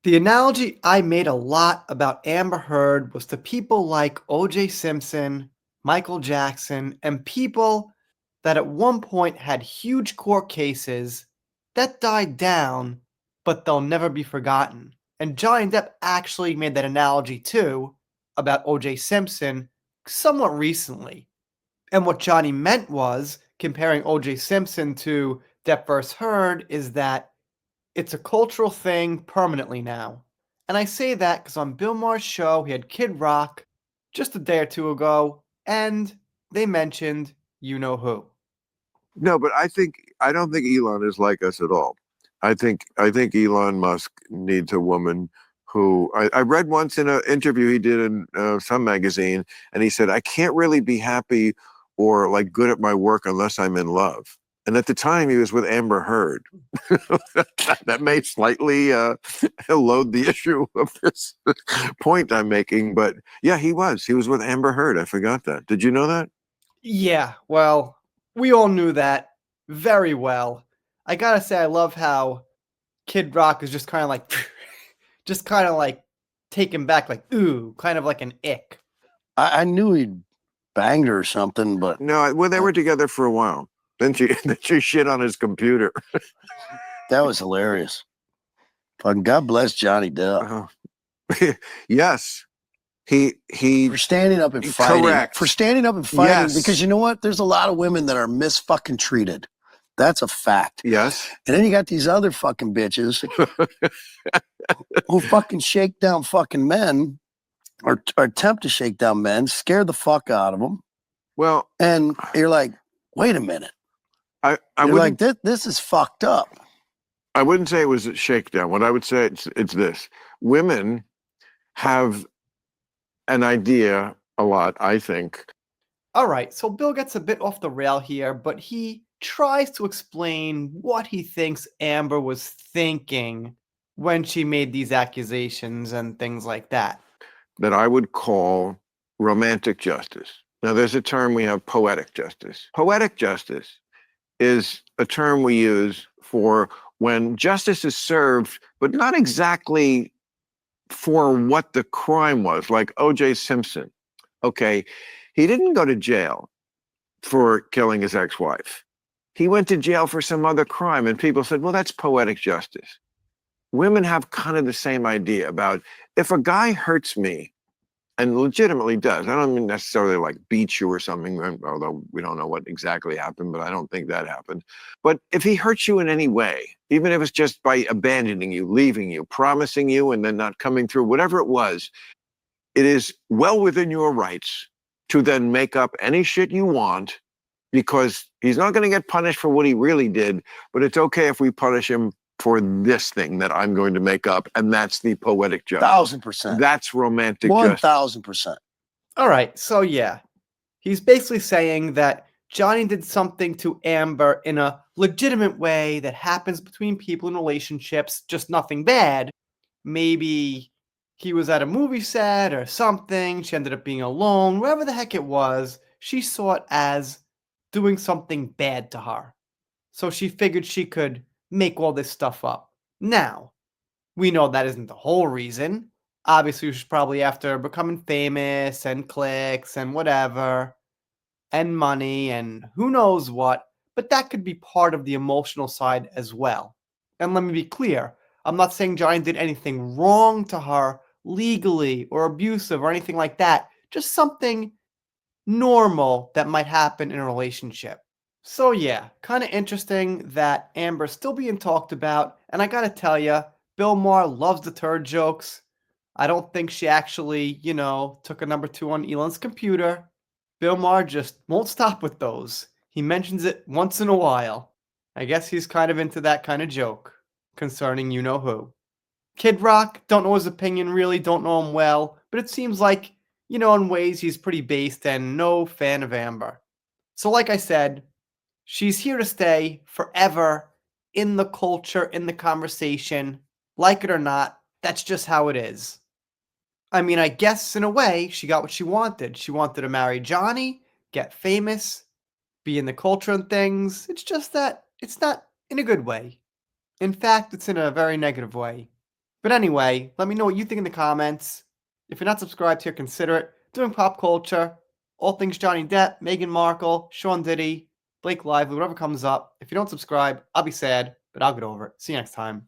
The analogy I made a lot about Amber Heard was to people like O.J. Simpson, Michael Jackson, and people that at one point had huge court cases that died down, but they'll never be forgotten. And Johnny Depp actually made that analogy too about O.J. Simpson somewhat recently. And what Johnny meant was comparing O.J. Simpson to Depp vs. Heard is that it's a cultural thing permanently now. And I say that because on Bill Maher's show, he had Kid Rock just a day or two ago, and they mentioned you know who. No, but I don't think Elon is like us at all. I think Elon Musk needs a woman who I read once in an interview he did in some magazine, and he said I can't really be happy or like good at my work unless I'm in love. And at the time, he was with Amber Heard. That may slightly load the issue of this point I'm making, but yeah, he was. He was with Amber Heard. I forgot that. Did you know that? Yeah, well, we all knew that very well. I gotta say, I love how Kid Rock is just kind of like, just kind of like taken back, like, ooh, kind of like an ick. I knew he'd banged her or something, but No, well, they were together for a while. Then she then she shit on his computer. that was hilarious. Fucking God bless Johnny Depp Yes, he for standing up and fighting. correct. For standing up and fighting, Yes. because you know what? There's a lot of women that are misfucking treated. That's a fact. Yes. And then you got these other fucking bitches who fucking shake down fucking men or attempt to shake down men, scare the fuck out of them. Well, And you're like, wait a minute. I You're like, wouldn't this is fucked up. I wouldn't say it was a shakedown. What I would say it's this: women have an idea a lot. I think. All right, so Bill gets a bit off the rail here, but he tries to explain what he thinks Amber was thinking when she made these accusations and things like that. That I would call romantic justice. Now, there's a term we have, poetic justice. Poetic justice is a term we use for when justice is served, but not exactly for what the crime was, like O.J. Simpson. Okay, he didn't go to jail for killing his ex-wife. He went to jail for some other crime, and people said, well, that's poetic justice. Women have kind of the same idea about if a guy hurts me, and legitimately does. I don't mean necessarily like beat you or something, although we don't know what exactly happened, but I don't think that happened. But if he hurts you in any way, even if it's just by abandoning you, leaving you, promising you, and then not coming through, whatever it was, it is well within your rights to then make up any shit you want because he's not going to get punished for what he really did, but it's okay if we punish him for this thing that I'm going to make up, and that's the poetic justice. 1,000%. That's romantic justice. 1,000%. All right, so yeah, he's basically saying that Johnny did something to Amber in a legitimate way that happens between people in relationships, just nothing bad. Maybe he was at a movie set or something, she ended up being alone, wherever the heck it was, she saw it as doing something bad to her. So she figured she could make all this stuff up. Now, we know that isn't the whole reason. Obviously, she's probably after becoming famous and clicks and whatever, and money and who knows what, but that could be part of the emotional side as well. And let me be clear, I'm not saying Johnny did anything wrong to her legally or abusive or anything like that, just something normal that might happen in a relationship. So yeah, kind of interesting that Amber's still being talked about, and I gotta tell ya, Bill Maher loves the turd jokes. I don't think she actually, took a number 2 on Elon's computer. Bill Maher just won't stop with those. He mentions it once in a while. I guess he's kind of into that kind of joke concerning you know who. Kid Rock, don't know his opinion really, don't know him well, but it seems like, in ways he's pretty based and no fan of Amber. So like I said, she's here to stay forever in the culture, in the conversation. Like it or not, that's just how it is. I mean, I guess in a way, she got what she wanted. She wanted to marry Johnny, get famous, be in the culture and things. It's just that it's not in a good way. In fact, it's in a very negative way. But anyway, let me know what you think in the comments. If you're not subscribed here, consider it. Doing pop culture, all things Johnny Depp, Meghan Markle, Sean Diddy, Blake Lively, whatever comes up. If you don't subscribe, I'll be sad, but I'll get over it. See you next time.